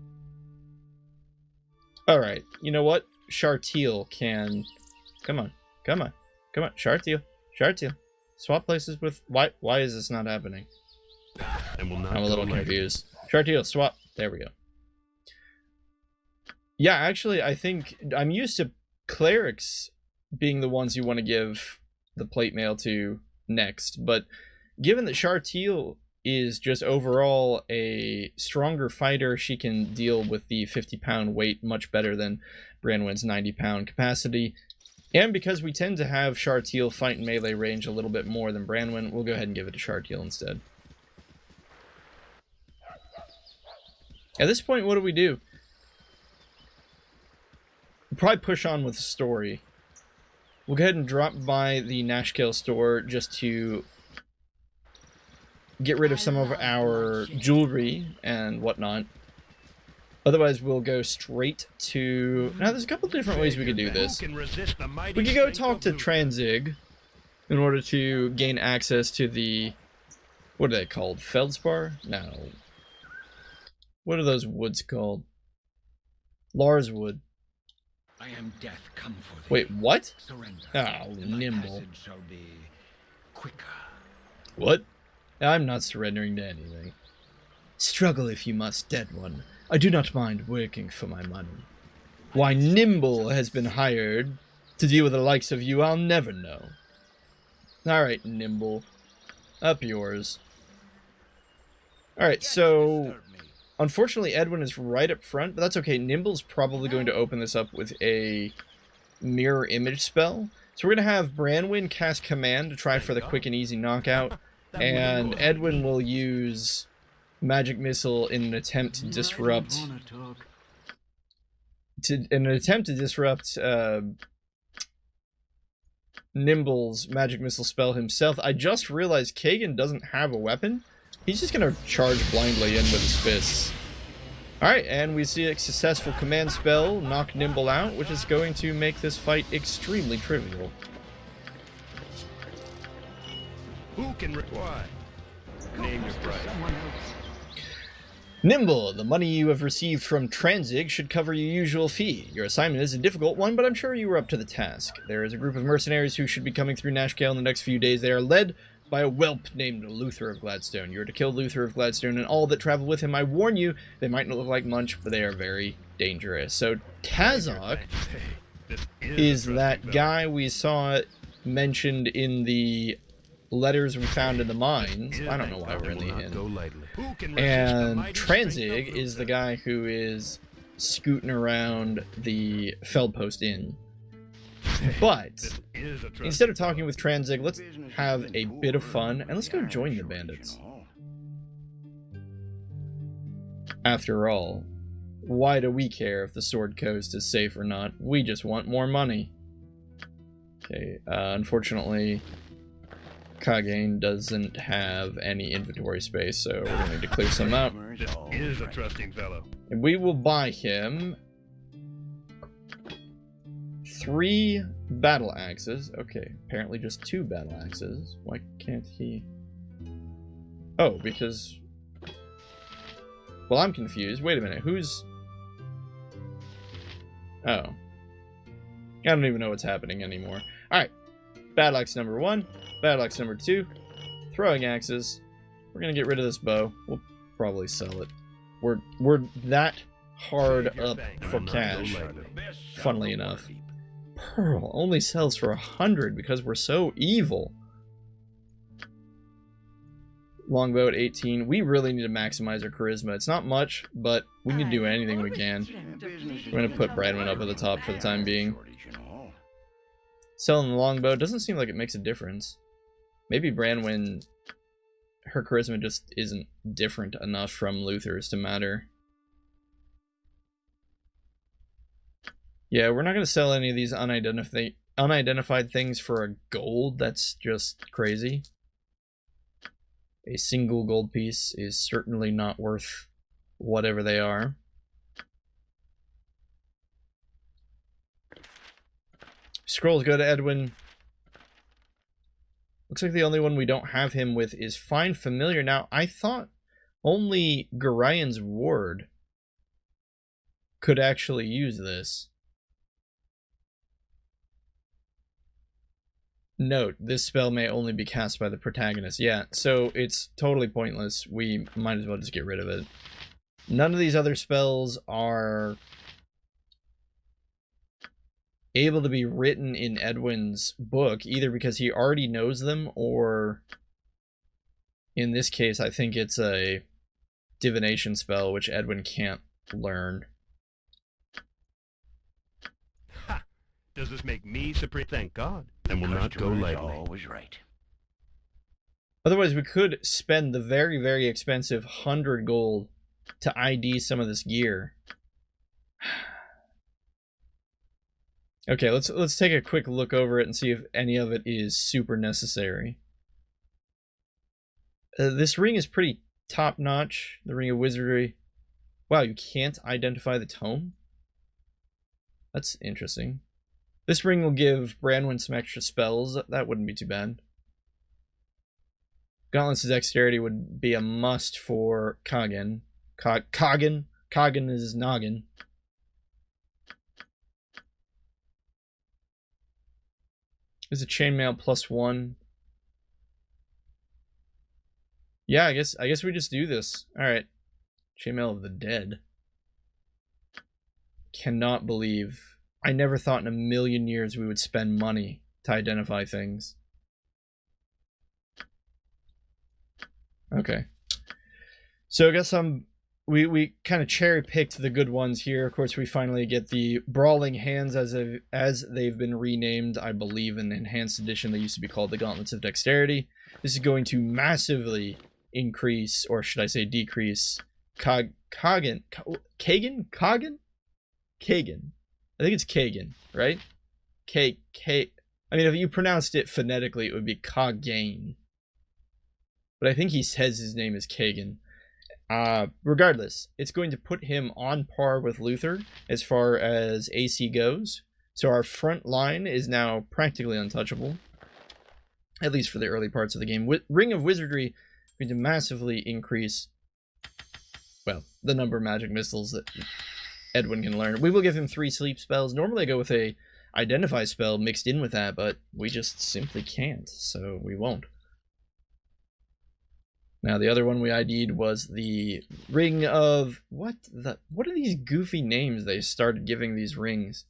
Alright, you know what? Shartil can... Come on, come on, come on. Shartil, Shartil. Swap places with... Why is this not happening? And will not I'm a little go later. confused. Shartil, swap. There we go. Yeah, actually, I think I'm used to clerics being the ones you want to give the plate mail to next, but given that Shartil is just overall a stronger fighter, she can deal with the 50-pound weight much better than Branwen's 90-pound capacity. And because we tend to have Shartil fight in melee range a little bit more than Branwen, we'll go ahead and give it to Shartil instead. At this point, what do we do? We'll probably push on with the story. We'll go ahead and drop by the Nashkel store just to get rid of some of our jewelry and whatnot. Otherwise, we'll go straight to... Now, there's a couple different ways we could do this. We could go talk to Tranzig in order to gain access to the... What are they called? Feldspar? No. What are those woods called? Larswood. I am death come for thee. Wait, what? Surrender. Oh, and my nimble. passage shall be quicker. What? I'm not surrendering to anything. Struggle if you must, dead one. I do not mind working for my money. Why Nimble has been hired to deal with the likes of you, I'll never know. Alright, Nimble. Up yours. Alright, so... Unfortunately, Edwin is right up front, but that's okay. Nimble's probably going to open this up with a mirror image spell. So we're going to have Branwen cast Command to try for the quick and easy knockout, and Edwin will use Magic Missile in an attempt to disrupt... Nimble's Magic Missile spell himself. I just realized Kagan doesn't have a weapon. He's just going to charge blindly in with his fists. Alright, and we see a successful command spell, knock Nimble out, which is going to make this fight extremely trivial. Who can reply? Name your price. Nimble, the money you have received from Tranzig should cover your usual fee. Your assignment is a difficult one, but I'm sure you were up to the task. There is a group of mercenaries who should be coming through Nashkel in the next few days. They are led by a whelp named Luther of Gladstone. You are to kill Luther of Gladstone and all that travel with him. I warn you, they might not look like much, but they are very dangerous. So Kazakh is that guy we saw mentioned in the letters we found in the mines. I don't know why we're in the inn. And Tranzig is the guy who is scooting around the Feldpost Inn. But instead of talking with Tranzig, let's have a bit of fun and let's go join the bandits. After all, why do we care if the Sword Coast is safe or not? We just want more money. Okay, unfortunately, Kagane doesn't have any inventory space, so we're going to need to clear some out. This is a trusting fellow. And we will buy him 3 battle axes. Okay, apparently just 2 battle axes. Why can't he... Oh, because Well, I'm confused. Wait a minute. Who's... Oh. I don't even know what's happening anymore. Alright. Battle axe number 1. Battle axe number 2. Throwing axes. We're gonna get rid of this bow. We'll probably sell it. We're that hard up for cash. Funnily enough. Pearl only sells for 100 because we're so evil. Longbow at 18. We really need to maximize our charisma. It's not much, but we can do anything we can. We're going to put Branwen up at the top for the time being. Selling the longbow doesn't seem like it makes a difference. Maybe Branwen, her charisma just isn't different enough from Luther's to matter. Yeah, we're not going to sell any of these unidentified things for a gold. That's just crazy. A single gold piece is certainly not worth whatever they are. Scrolls go to Edwin. Looks like the only one we don't have him with is Find Familiar. Now, I thought only Gorian's Ward could actually use this. Note, this spell may only be cast by the protagonist. Yeah, so it's totally pointless. We might as well just get rid of it. None of these other spells are able to be written in Edwin's book, either because he already knows them, or in this case, I think it's a divination spell, which Edwin can't learn. Does this make me supreme? Thank God. And will not go lightly. Always right. Otherwise, we could spend the very, very expensive 100 gold to ID some of this gear. Okay, let's take a quick look over it and see if any of it is super necessary. This ring is pretty top-notch. The Ring of Wizardry. Wow, you can't identify the tome? That's interesting. This ring will give Branwen some extra spells. That wouldn't be too bad. Gauntlets of Dexterity would be a must for Kagan. Kagan? Kagan is noggin. There's a chainmail +1. Yeah, I guess we just do this. Alright. Chainmail of the Dead. Cannot believe... I never thought in a million years we would spend money to identify things. Okay. So I guess we kind of cherry-picked the good ones here. Of course, we finally get the Brawling Hands as they've been renamed, I believe, in Enhanced Edition. They used to be called the Gauntlets of Dexterity. This is going to massively increase, or should I say decrease, Kagan? I think it's Kagan, right? I mean, if you pronounced it phonetically, it would be Kagan. But I think he says his name is Kagan. Regardless, it's going to put him on par with Luther as far as AC goes. So our front line is now practically untouchable. At least for the early parts of the game. Ring of Wizardry is going to massively increase, well, the number of magic missiles that Edwin can learn. We will give him 3 sleep spells. Normally I go with a identify spell mixed in with that, but we just simply can't, so we won't. Now the other one we ID'd was the Ring of... What are these goofy names they started giving these rings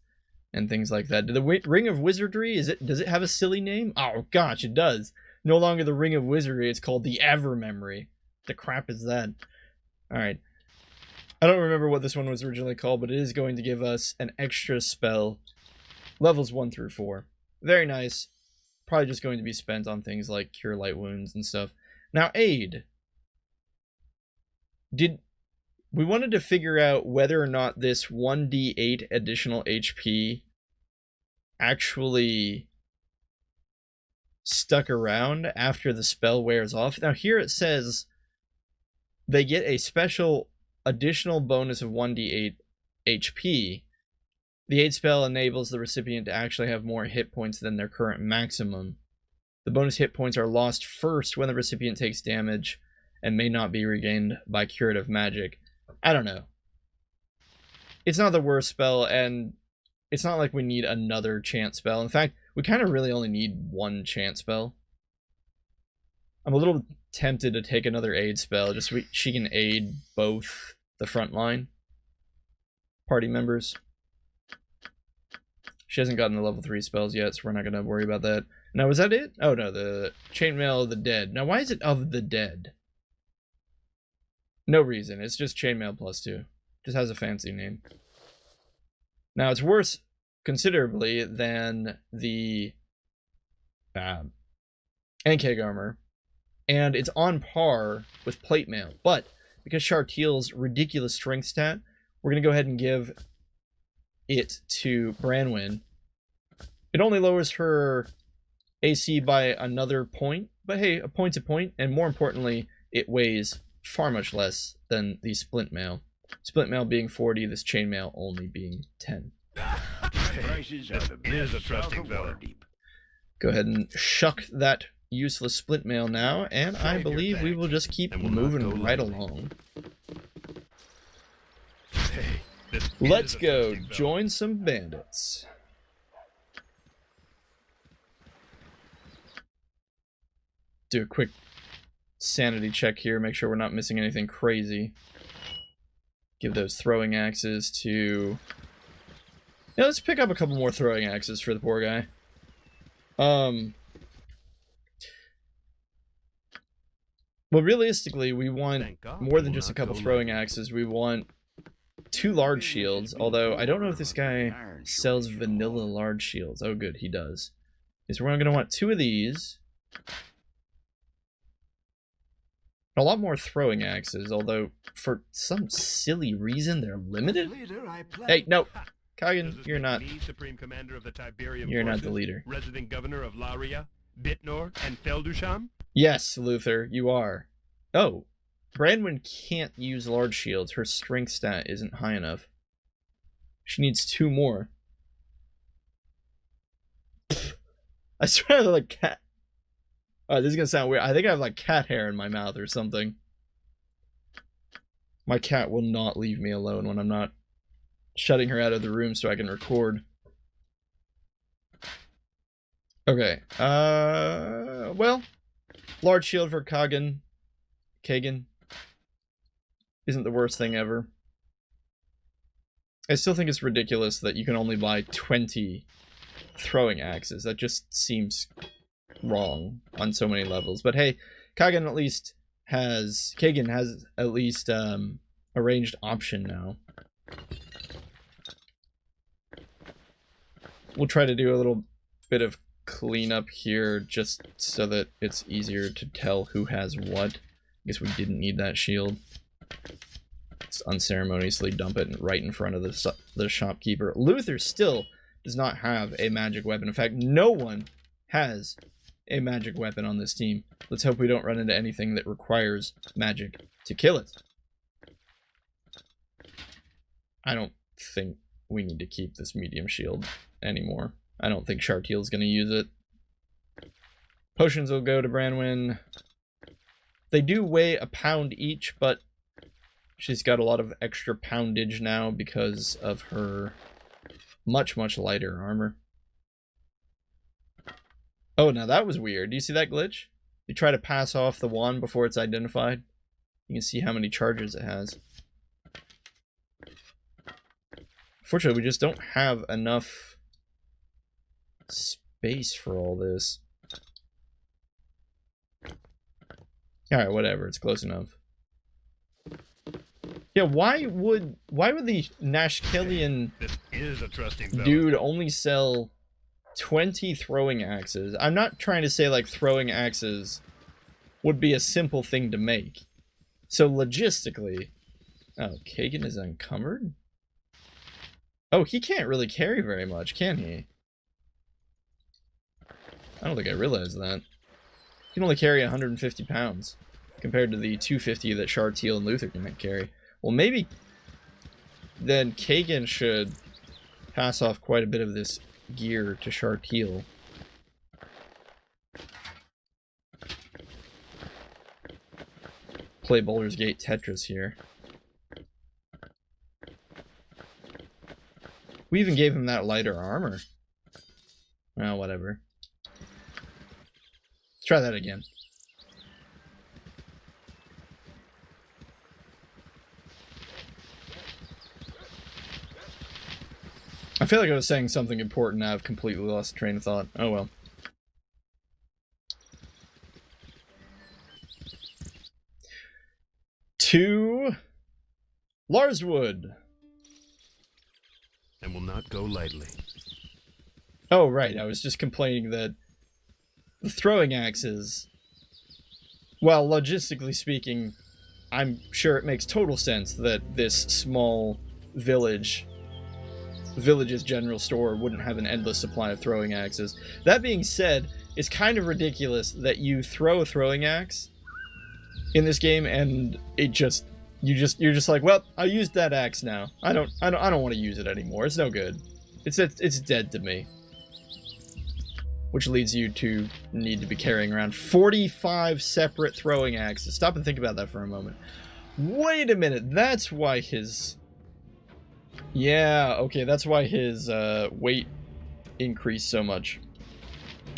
and things like that? The Ring of Wizardry, does it have a silly name? Oh gosh, it does. No longer the Ring of Wizardry, it's called the Ever Memory. The crap is that? Alright. I don't remember what this one was originally called, but it is going to give us an extra spell. Levels 1 through 4. Very nice. Probably just going to be spent on things like Cure Light Wounds and stuff. Now, Aid. We wanted to figure out whether or not this 1d8 additional HP actually stuck around after the spell wears off. Now, here it says they get a special additional bonus of 1d8 HP. The aid spell enables the recipient to actually have more hit points than their current maximum. The bonus hit points are lost first when the recipient takes damage and may not be regained by curative magic. I don't know. It's not the worst spell, and it's not like we need another chant spell. In fact, we kind of really only need one chant spell. I'm a little tempted to take another aid spell, just so she can aid both the front line party members. She hasn't gotten the level 3 spells yet, so we're not going to worry about that. Now, was that it? Oh, no, the Chainmail of the Dead. Now, why is it of the dead? No reason. It's just Chainmail +2. Just has a fancy name. Now, it's worse considerably than the Ankeg armor, and it's on par with Plate Mail. But because Chartiel's ridiculous strength stat, we're going to go ahead and give it to Branwen. It only lowers her AC by another point, but hey, a point's a point, and more importantly, it weighs far much less than the Splint Mail. Splint Mail being 40, this Chainmail only being 10. This is a trusting fellow. Go ahead and shuck that useless Splint Mail now, and I believe we will just keep moving right along. Hey, this Let's is a go trusting fellow. join some bandits. Do a quick sanity check here, make sure we're not missing anything crazy. Give those throwing axes to... Yeah, let's pick up a couple more throwing axes for the poor guy. Well, realistically, we want Thank God more we than will just a not couple go throwing lightly. axes. We want 2 large shields, although I don't know if this guy sells vanilla large shields. Oh, good, he does. Okay, so we're going to want 2 of these. A lot more throwing axes, although for some silly reason they're limited. Hey, no, Does Kagan, this you're make not. me Supreme Commander of the Tiberium You're not forces, the leader. Resident Governor of Laria, Bitnor, and Feldusham? Yes, Luther, you are. Oh, Branwen can't use large shields. Her strength stat isn't high enough. She needs 2 more. I swear they're like cat. Oh, this is gonna sound weird. I think I have like cat hair in my mouth or something. My cat will not leave me alone when I'm not shutting her out of the room so I can record. Okay. Well, large shield for Kagan isn't the worst thing ever. I still think it's ridiculous that you can only buy 20 throwing axes. That just seems wrong on so many levels. But hey, Kagan has at least a ranged option now. We'll try to do a little bit of cleanup here just so that it's easier to tell who has what. I guess we didn't need that shield. Let's unceremoniously dump it right in front of the shopkeeper. Luther still does not have a magic weapon. In fact, no one has a magic weapon on this team. Let's hope we don't run into anything that requires magic to kill it. I don't think we need to keep this medium shield anymore. I don't think Chartiel's going to use it. Potions will go to Branwen. They do weigh a pound each, but she's got a lot of extra poundage now because of her much, much lighter armor. Oh, now that was weird. Do you see that glitch? You try to pass off the wand before it's identified. You can see how many charges it has. Fortunately, we just don't have enough space for all this. Alright, whatever. It's close enough. Yeah, why would the Nashkelian This is a trusting fellow. dude only sell 20 throwing axes? I'm not trying to say like throwing axes would be a simple thing to make. So logistically... Oh, Kagan is encumbered? Oh, he can't really carry very much, can he? I don't think I realized that. He can only carry 150 pounds compared to the 250 that Chartiel and Luther can carry. Well, maybe then Kagan should pass off quite a bit of this gear to Chartiel. Play Baldur's Gate Tetris here. We even gave him that lighter armor. Well, whatever. Let's try that again. I feel like I was saying something important. Now I've completely lost the train of thought. Oh well. To Larswood. And will not go lightly. Oh, right. I was just complaining that the throwing axes, well, logistically speaking, I'm sure it makes total sense that this small village's general store wouldn't have an endless supply of throwing axes. That being said, it's kind of ridiculous that you throw a throwing axe in this game and you're just like, well, I used that axe now. I don't want to use it anymore. It's no good. It's dead to me. Which leads you to need to be carrying around 45 separate throwing axes. Stop and think about that for a moment. Wait a minute, that's why his... Yeah, okay, that's why his weight increased so much.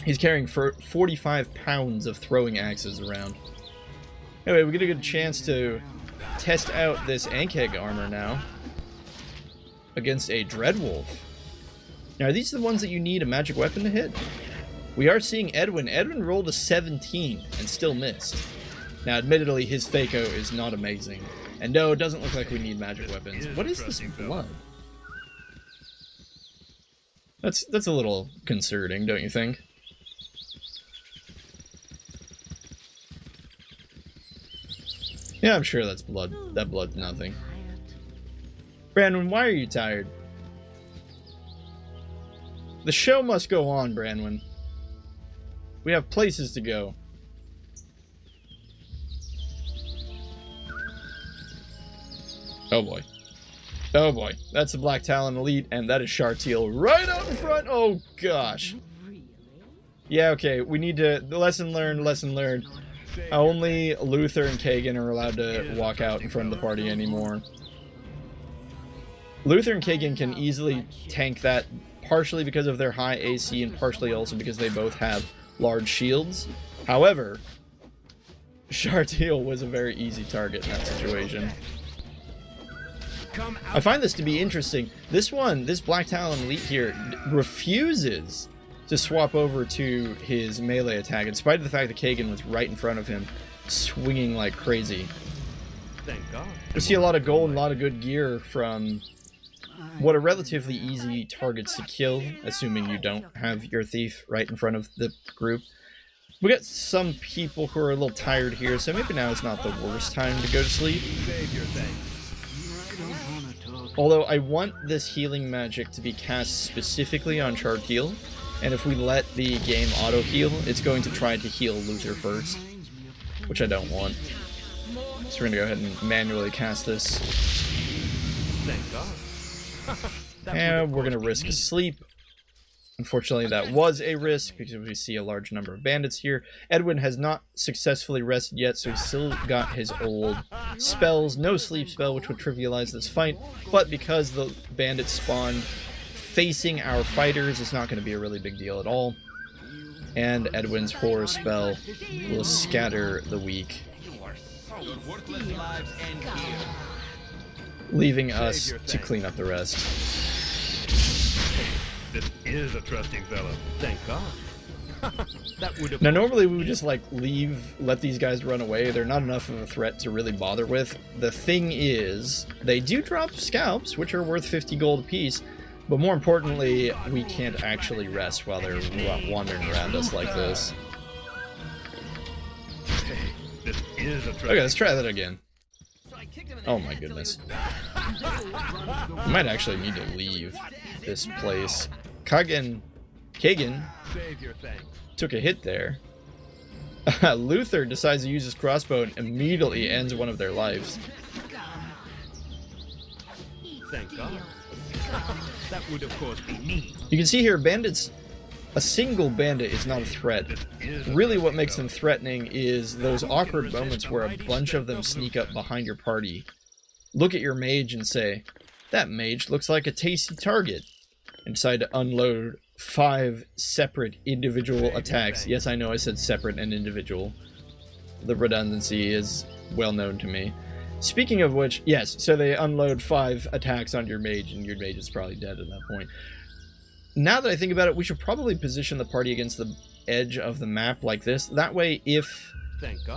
He's carrying 45 pounds of throwing axes around. Anyway, we get a good chance to test out this Ankheg armor now against a Dreadwolf. Now, are these the ones that you need a magic weapon to hit? We are seeing Edwin. Edwin rolled a 17 and still missed. Now, admittedly, his Phaco is not amazing. And no, it doesn't look like we need magic weapons. What is this blood? That's a little concerning, don't you think? Yeah, I'm sure that's blood. That blood's nothing. Branwen, why are you tired? The show must go on, Branwen. We have places to go. Oh boy. Oh boy. That's the Black Talon Elite, and that is Sharteal right out in front. Oh gosh. Yeah, okay. We need to... Lesson learned, lesson learned. Only Luther and Kagan are allowed to walk out in front of the party anymore. Luther and Kagan can easily tank that, partially because of their high AC and partially also because they both have large shields. However, Sharteal was a very easy target in that situation. I find this to be interesting. This Black Talon Elite here, refuses to swap over to his melee attack, in spite of the fact that Kagan was right in front of him, swinging like crazy. Thank God. We see a lot of gold and a lot of good gear from what are relatively easy targets to kill, assuming you don't have your thief right in front of the group. We got some people who are a little tired here, so maybe now is not the worst time to go to sleep. Save your thanks. Although I want this healing magic to be cast specifically on Sharteal, and if we let the game auto-heal, it's going to try to heal Luther first, which I don't want. So we're going to go ahead and manually cast this. Thank God. And we're going to risk a sleep. Unfortunately, that was a risk because we see a large number of bandits here. Edwin has not successfully rested yet, so he's still got his old spells. No sleep spell, which would trivialize this fight. But because the bandits spawned facing our fighters, it's not going to be a really big deal at all. And Edwin's horror spell will scatter the weak, leaving us to clean up the rest. This is a trusting fellow. Thank God. That would have... Now, normally we would just, like, let these guys run away. They're not enough of a threat to really bother with. The thing is, they do drop scalps, which are worth 50 gold apiece, but more importantly, we can't actually rest while they're wandering around us like this. This is a trusting... Okay, let's try that again. Oh my goodness. We might actually need to leave this place. Kagan Save your thanks. took a hit there. Luther decides to use his crossbow and immediately ends one of their lives. Thank God. That would of course be me. You can see here, bandits, a single bandit is not a threat. Really what makes them threatening is those awkward moments where a bunch of them sneak up behind your party, look at your mage and say, that mage looks like a tasty target. and decide to unload 5 separate individual attacks. Yes, I know I said separate and individual. The redundancy is well known to me. Speaking of which, yes, so they unload 5 attacks on your mage, and your mage is probably dead at that point. Now that I think about it, we should probably position the party against the edge of the map like this. That way, if...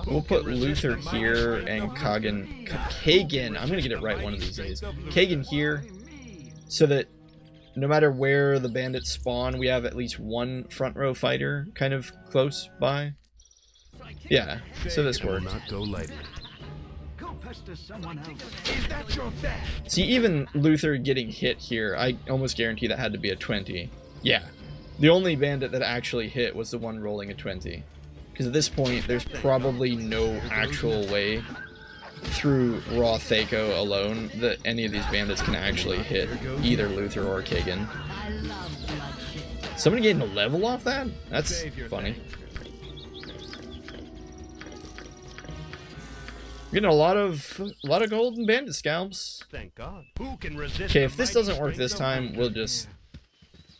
We'll put Luther here and Kagan, I'm going to get it right one of these days. Kagan here, so that no matter where the bandits spawn, we have at least one front row fighter kind of close by. Yeah, so this works. See, even Luther getting hit here, I almost guarantee that had to be a 20. Yeah, the only bandit that actually hit was the one rolling a 20. Because at this point, there's probably no actual way through raw Thaco alone that any of these bandits can actually hit either Luther or Kagan. Somebody getting a level off that? That's funny. Getting a lot of golden bandit scalps. Thank God. Who can resist? Okay, if this doesn't work this time, we'll just...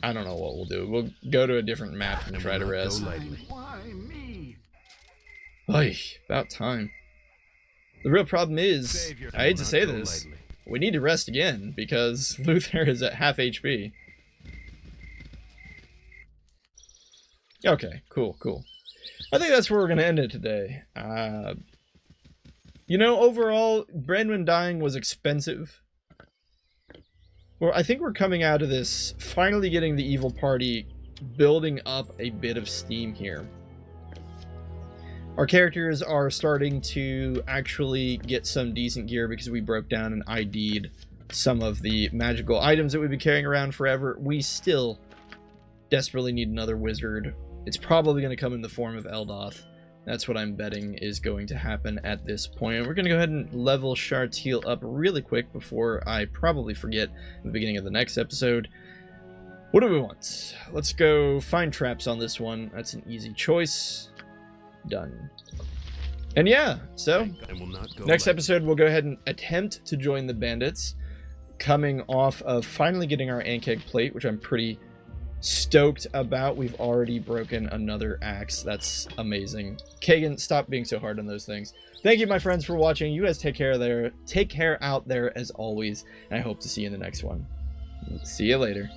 I don't know what we'll do. We'll go to a different map and try to res. Oy, about time. The real problem is, I hate to say this, we need to rest again, because Luther is at half HP. Okay, cool. I think that's where we're going to end it today. You know, overall, Branwen dying was expensive. Well, I think we're coming out of this, finally getting the evil party building up a bit of steam here. Our characters are starting to actually get some decent gear because we broke down and ID'd some of the magical items that we've been carrying around forever. We still desperately need another wizard. It's probably going to come in the form of Eldoth. That's what I'm betting is going to happen at this point. And we're going to go ahead and level Shard's heal up really quick before I probably forget at the beginning of the next episode. What do we want? Let's go find traps on this one. That's an easy choice. Done. And yeah, so next episode we'll go ahead and attempt to join the bandits, coming off of finally getting our Ankeg plate, which I'm pretty stoked about. We've already broken another axe. That's amazing. Kagan, stop being so hard on those things. Thank you, my friends, for watching. You guys take care out there as always, and I hope to see you in the next one. See you later.